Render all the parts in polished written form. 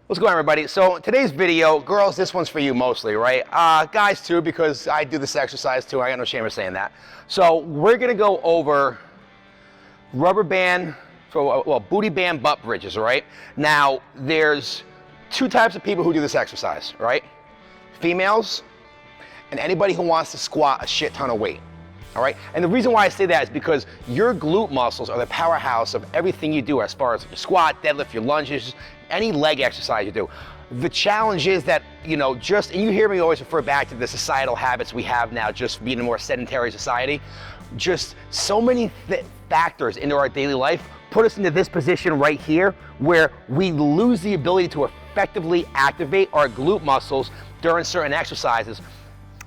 What's going on, everybody? So today's video, girls, this one's for you mostly, right? Guys too, because I do this exercise too. I got no shame in saying that. So we're gonna go over rubber band, booty band butt bridges, right? Now, there's two types of people who do this exercise, right? Females and anybody who wants to squat a shit ton of weight. All right, and the reason why I say that is because your glute muscles are the powerhouse of everything you do as far as your squat, deadlift, your lunges, any leg exercise you do. The challenge is that, and you hear me always refer back to the societal habits we have now, just being a more sedentary society. Just so many factors into our daily life put us into this position right here where we lose the ability to effectively activate our glute muscles during certain exercises.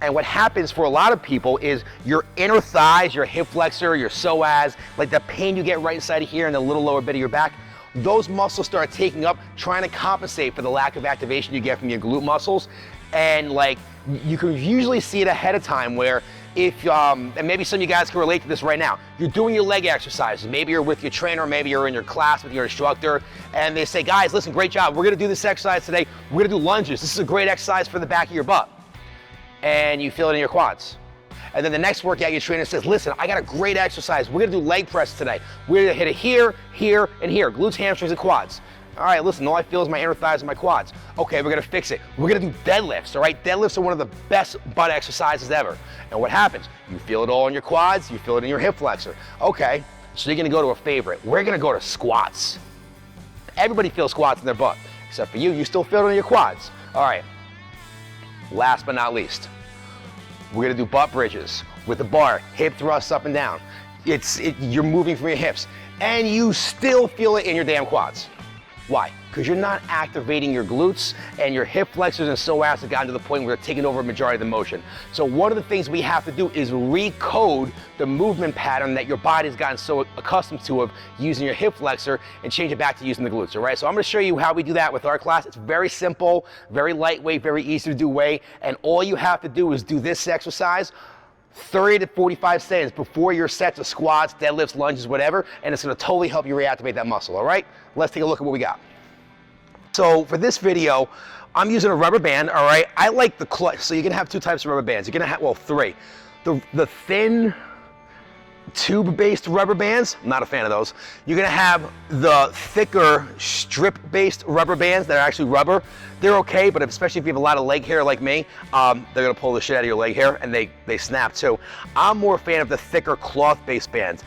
And what happens for a lot of people is your inner thighs, your hip flexor, your psoas, like the pain you get right inside of here and the little lower bit of your back, those muscles start taking up, trying to compensate for the lack of activation you get from your glute muscles. And like, you can usually see it ahead of time where if, and maybe some of you guys can relate to this right now, you're doing your leg exercises, maybe you're with your trainer, maybe you're in your class with your instructor, and they say, guys, listen, great job, we're gonna do this exercise today, we're gonna do lunges, this is a great exercise for the back of your butt. And you feel it in your quads. And then the next workout, your trainer says, listen, I got a great exercise. We're gonna do leg press today. We're gonna hit it here, here, and here. Glutes, hamstrings, and quads. All right, listen, all I feel is my inner thighs and my quads. Okay, we're gonna fix it. We're gonna do deadlifts, all right? Deadlifts are one of the best butt exercises ever. And what happens? You feel it all in your quads, you feel it in your hip flexor. Okay, so you're gonna go to a favorite. We're gonna go to squats. Everybody feels squats in their butt, except for you still feel it in your quads. All right. Last but not least, we're gonna do butt bridges with the bar, hip thrusts up and down. You're moving from your hips, and you still feel it in your damn quads. Why? Because you're not activating your glutes, and your hip flexors and psoas have gotten to the point where they're taking over a majority of the motion. So one of the things we have to do is recode the movement pattern that your body's gotten so accustomed to of using your hip flexor and change it back to using the glutes, all right? So I'm gonna show you how we do that with our class. It's very simple, very lightweight, very easy to do way, and all you have to do is do this exercise 30 to 45 seconds before your sets of squats, deadlifts, lunges, whatever, and it's gonna totally help you reactivate that muscle, all right? Let's take a look at what we got. So for this video, I'm using a rubber band, all right? I like the clutch, so you're gonna have two types of rubber bands. You're gonna have, well, three. The thin tube-based rubber bands, I'm not a fan of those. You're gonna have the thicker strip-based rubber bands that are actually rubber. They're okay, but especially if you have a lot of leg hair like me, they're gonna pull the shit out of your leg hair and they snap too. I'm more a fan of the thicker cloth-based bands.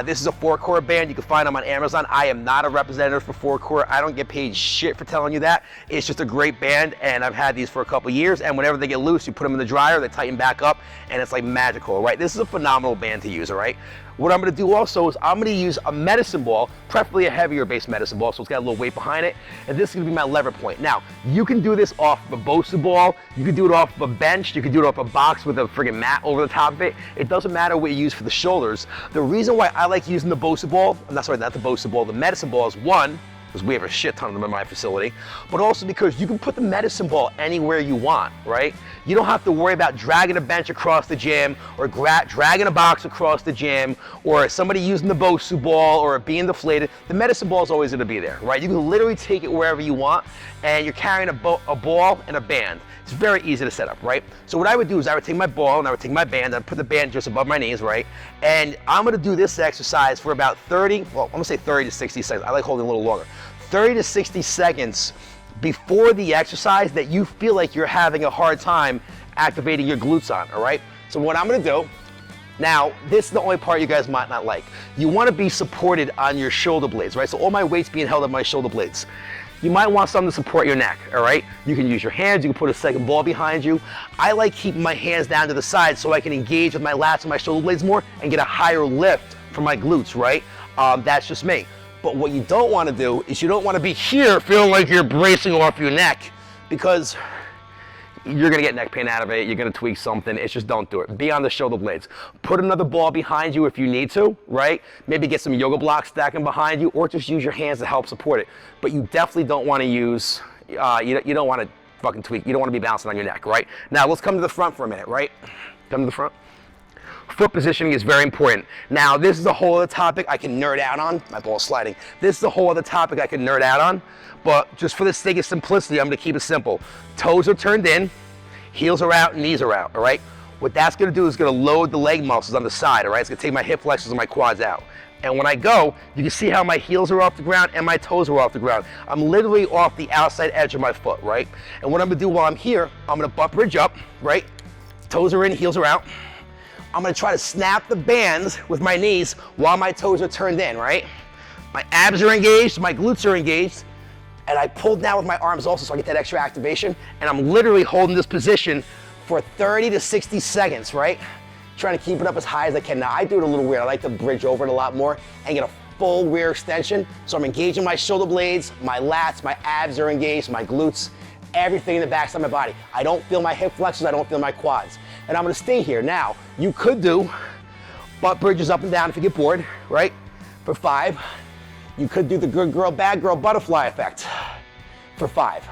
This is a 4-core band. You can find them on Amazon. I am not a representative for 4-core. I don't get paid shit for telling you that. It's just a great band, and I've had these for a couple years, and whenever they get loose, you put them in the dryer, they tighten back up, and it's like magical, right? This is a phenomenal band to use, all right? What I'm gonna do also is I'm gonna use a medicine ball, preferably a heavier based medicine ball, so it's got a little weight behind it, and this is gonna be my lever point. Now, you can do this off of a BOSU ball, you can do it off of a bench, you can do it off a box with a friggin' mat over the top of it. It doesn't matter what you use for the shoulders. The reason why I like using the BOSU ball, not the BOSU ball, the medicine ball is one, because we have a shit ton of them in my facility, but also because you can put the medicine ball anywhere you want, right? You don't have to worry about dragging a bench across the gym or dragging a box across the gym or somebody using the BOSU ball or it being deflated. The medicine ball is always gonna be there, right? You can literally take it wherever you want, and you're carrying a ball and a band. It's very easy to set up, right? So what I would do is I would take my ball and I would take my band, I'd put the band just above my knees, right? And I'm gonna do this exercise for about 30 to 60 seconds. I like holding a little longer. 30 to 60 seconds before the exercise that you feel like you're having a hard time activating your glutes on, all right? So what I'm gonna do, now, this is the only part you guys might not like. You wanna be supported on your shoulder blades, right? So all my weight's being held on my shoulder blades. You might want something to support your neck, all right? You can use your hands, you can put a second ball behind you. I like keeping my hands down to the side so I can engage with my lats and my shoulder blades more and get a higher lift from my glutes, right? That's just me. But what you don't want to do is you don't want to be here feeling like you're bracing off your neck, because you're going to get neck pain out of it, you're going to tweak something. It's just, don't do it. Be on the shoulder blades. Put another ball behind you if you need to, right? Maybe get some yoga blocks stacking behind you, or just use your hands to help support it. But you definitely don't want to use, you don't want to fucking tweak. You don't want to be bouncing on your neck, right? Now let's come to the front for a minute, right? Come to the front. Foot positioning is very important. Now, this is a whole other topic I can nerd out on. My ball's sliding. This is a whole other topic I can nerd out on, but just for the sake of simplicity, I'm gonna keep it simple. Toes are turned in, heels are out, knees are out, all right? What that's gonna do is gonna load the leg muscles on the side, all right? It's gonna take my hip flexors and my quads out. And when I go, you can see how my heels are off the ground and my toes are off the ground. I'm literally off the outside edge of my foot, right? And what I'm gonna do while I'm here, I'm gonna butt bridge up, right? Toes are in, heels are out. I'm gonna try to snap the bands with my knees while my toes are turned in, right? My abs are engaged, my glutes are engaged, and I pull down with my arms also so I get that extra activation, and I'm literally holding this position for 30 to 60 seconds, right? Trying to keep it up as high as I can. Now, I do it a little weird. I like to bridge over it a lot more and get a full rear extension. So I'm engaging my shoulder blades, my lats, my abs are engaged, my glutes, everything in the backside of my body. I don't feel my hip flexors, I don't feel my quads. And I'm gonna stay here. Now, you could do butt bridges up and down if you get bored, right? For 5. You could do the good girl, bad girl butterfly effect for 5.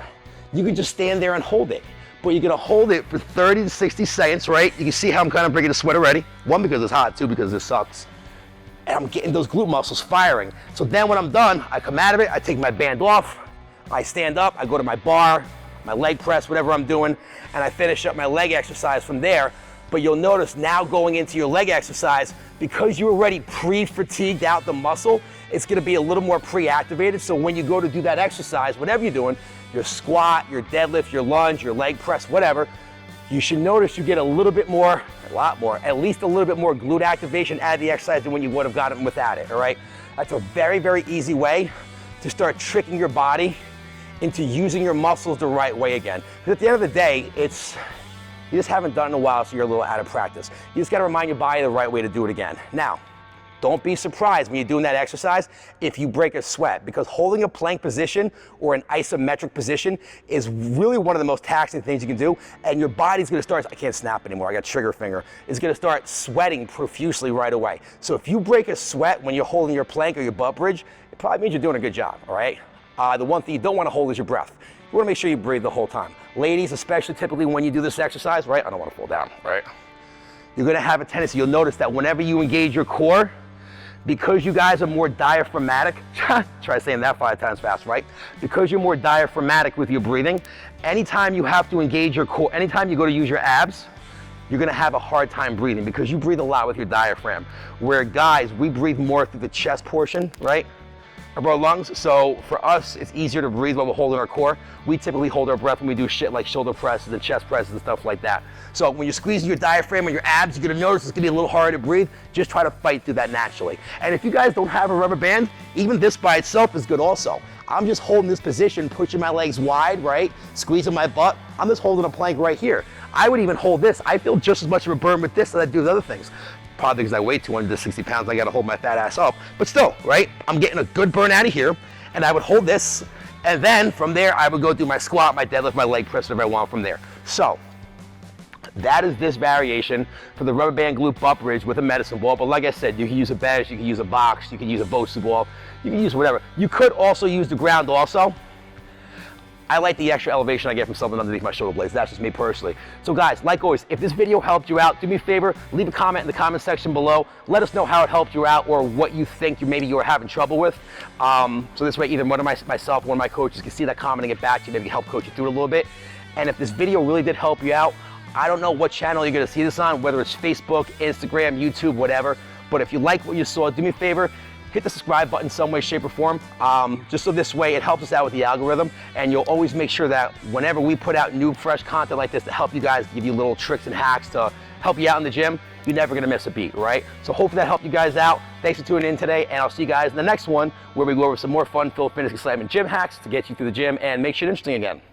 You could just stand there and hold it. But you're gonna hold it for 30 to 60 seconds, right? You can see how I'm kind of bringing a sweat already. 1, because it's hot, 2, because this sucks. And I'm getting those glute muscles firing. So then when I'm done, I come out of it, I take my band off, I stand up, I go to my bar, my leg press, whatever I'm doing, and I finish up my leg exercise from there. But you'll notice now going into your leg exercise, because you already pre-fatigued out the muscle, it's gonna be a little more pre-activated. So when you go to do that exercise, whatever you're doing, your squat, your deadlift, your lunge, your leg press, whatever, you should notice you get a little bit more, a lot more, at least a little bit more glute activation out of the exercise than when you would have gotten without it, all right? That's a very, very easy way to start tricking your body into using your muscles the right way again. Because at the end of the day, you just haven't done it in a while, so you're a little out of practice. You just gotta remind your body the right way to do it again. Now, don't be surprised when you're doing that exercise if you break a sweat, because holding a plank position or an isometric position is really one of the most taxing things you can do, and your body's gonna start, I can't snap anymore, I got trigger finger, it's gonna start sweating profusely right away. So if you break a sweat when you're holding your plank or your butt bridge, it probably means you're doing a good job, all right? The one thing you don't wanna hold is your breath. You wanna make sure you breathe the whole time. Ladies, especially typically when you do this exercise, right? I don't wanna fall down, right? You're gonna have a tendency, you'll notice that whenever you engage your core, because you guys are more diaphragmatic, try saying that 5 times fast, right? Because you're more diaphragmatic with your breathing, anytime you have to engage your core, anytime you go to use your abs, you're gonna have a hard time breathing because you breathe a lot with your diaphragm. Where guys, we breathe more through the chest portion, right, of our lungs. So for us, it's easier to breathe while we're holding our core. We typically hold our breath when we do shit like shoulder presses and chest presses and stuff like that. So when you're squeezing your diaphragm and your abs, you're gonna notice it's gonna be a little harder to breathe. Just try to fight through that naturally. And if you guys don't have a rubber band, even this by itself is good also. I'm just holding this position, pushing my legs wide, right? Squeezing my butt. I'm just holding a plank right here. I would even hold this. I feel just as much of a burn with this as I do with other things. Probably because I weigh 260 pounds, I gotta hold my fat ass up. But still, right? I'm getting a good burn out of here, and I would hold this, and then from there, I would go do my squat, my deadlift, my leg press, whatever I want from there. So, that is this variation for the rubber band glute butt bridge with a medicine ball. But like I said, you can use a bench, you can use a box, you can use a Bosu ball, you can use whatever. You could also use the ground also. I like the extra elevation I get from something underneath my shoulder blades. That's just me personally. So guys, like always, if this video helped you out, do me a favor, leave a comment in the comment section below. Let us know how it helped you out or what you think maybe you were having trouble with. So this way, either one of myself or one of my coaches can see that comment and get back to you, maybe help coach you through it a little bit. And if this video really did help you out, I don't know what channel you're gonna see this on, whether it's Facebook, Instagram, YouTube, whatever. But if you like what you saw, do me a favor, hit the subscribe button some way, shape, or form, just so this way it helps us out with the algorithm, and you'll always make sure that whenever we put out new, fresh content like this to help you guys, give you little tricks and hacks to help you out in the gym, you're never gonna miss a beat, right? So hopefully that helped you guys out. Thanks for tuning in today, and I'll see you guys in the next one where we go over some more fun, fitness, excitement gym hacks to get you through the gym and make shit interesting again.